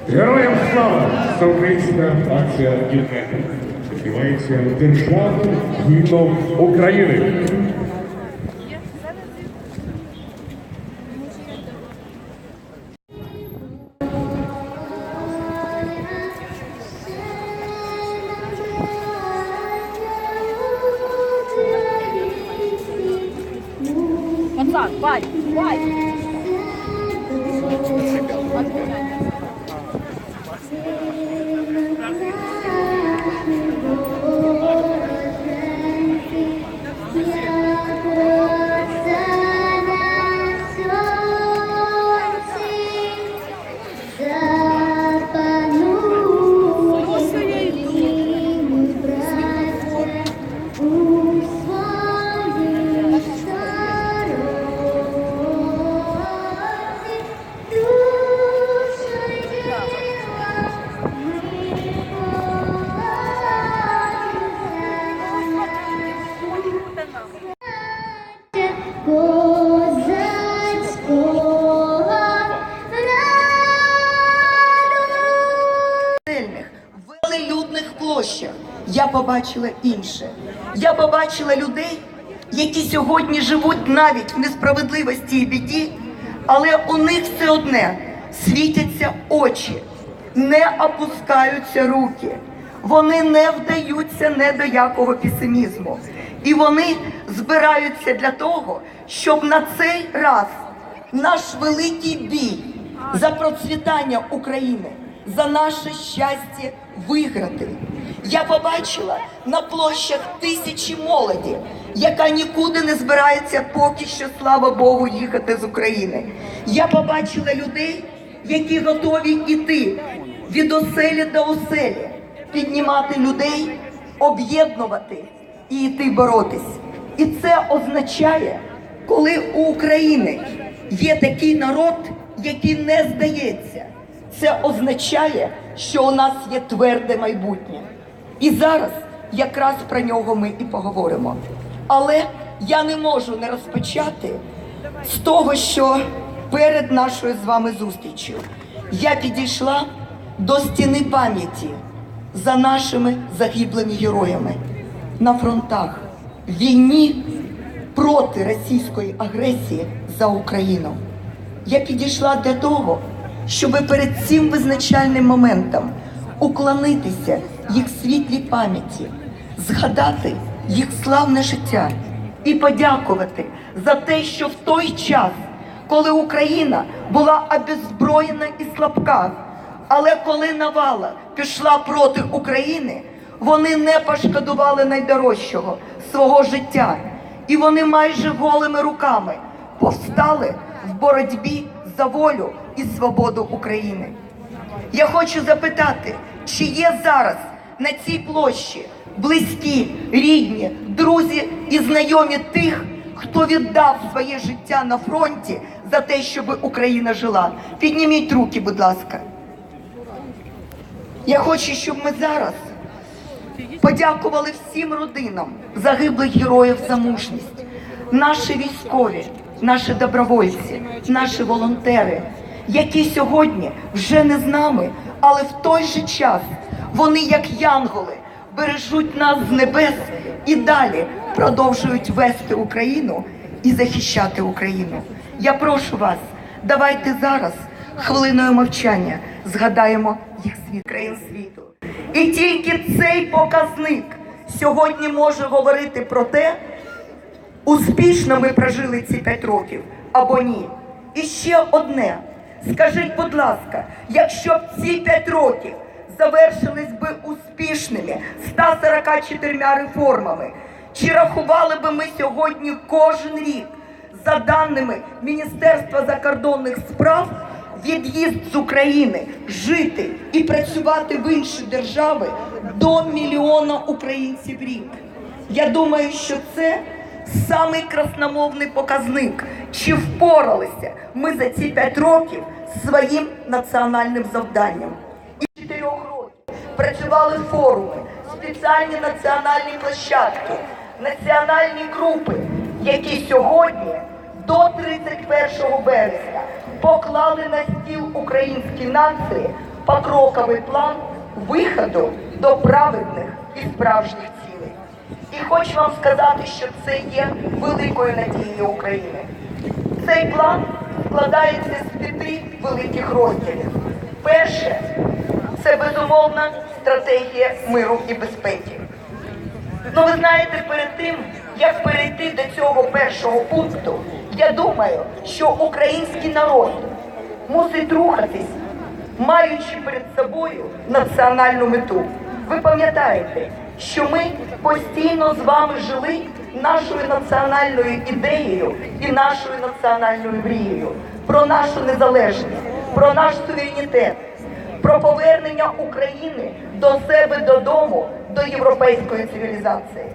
Героям слава! Всеукраїнська акція «Єднання» відбувається державним гімном України. Пацан, бай, бай! Велелюдних площах я побачила інше. Я побачила людей, які сьогодні живуть навіть в несправедливості і біді, але у них все одне світяться очі, не опускаються руки, вони не вдаються ні до якого песимізму. І вони збираються для того, щоб на цей раз наш великий бій за процвітання України, за наше щастя виграти. Я побачила на площах тисячі молоді, яка нікуди не збирається поки що, слава Богу, їхати з України. Я побачила людей, які готові йти від оселі до оселі, піднімати людей, об'єднувати і йти боротись. І це означає, коли у України є такий народ, який не здається, це означає, що у нас є тверде майбутнє. І зараз якраз про нього ми і поговоримо. Але я не можу не розпочати з того, що перед нашою з вами зустрічю я підійшла до стіни пам'яті за нашими загиблими героями на фронтах, в війні проти російської агресії за Україну. Я підійшла для того, щоб перед цим визначальним моментом уклонитися їх світлій пам'яті, згадати їх славне життя і подякувати за те, що в той час, коли Україна була обеззброєна і слабка, але коли навала пішла проти України, вони не пошкодували найдорожчого – свого життя. І вони майже голими руками повстали в боротьбі за волю і свободу України. Я хочу запитати, чи є зараз на цій площі близькі, рідні, друзі і знайомі тих, хто віддав своє життя на фронті за те, щоб Україна жила? Підніміть руки, будь ласка. Я хочу, щоб ми зараз подякували всім родинам загиблих героїв за мужність. Наші військові, наші добровольці, наші волонтери, які сьогодні вже не з нами, але в той же час вони, як янголи, бережуть нас з небес і далі продовжують вести Україну і захищати Україну. Я прошу вас, давайте зараз хвилиною мовчання згадаємо їх країн світу. І тільки цей показник сьогодні може говорити про те, успішно ми прожили ці 5 років або ні. І ще одне. Скажіть, будь ласка, якщо б ці 5 років завершились би успішними 144 реформами, чи рахували би ми сьогодні кожен рік, за даними Міністерства закордонних справ, від'їзд з України, жити і працювати в інші держави до 1 мільйона українців в рік? Я думаю, що це самий красномовний показник, чи впоралися ми за ці 5 років з своїм національним завданням. І 4 років працювали форуми, спеціальні національні площадки, національні групи, які сьогодні до 31 березня поклали на стіл українській нації покроковий план виходу до праведних і справжніх цілей. І хочу вам сказати, що це є великою надією України. Цей план складається з 5 великих розділів. Перше – це, безумовно, стратегія миру і безпеки. Ну, ви знаєте, перед тим, як перейти до цього першого пункту, я думаю, що український народ мусить рухатись, маючи перед собою національну мету. Ви пам'ятаєте, що ми постійно з вами жили нашою національною ідеєю і нашою національною мрією про нашу незалежність, про наш суверенітет, про повернення України до себе додому, до європейської цивілізації.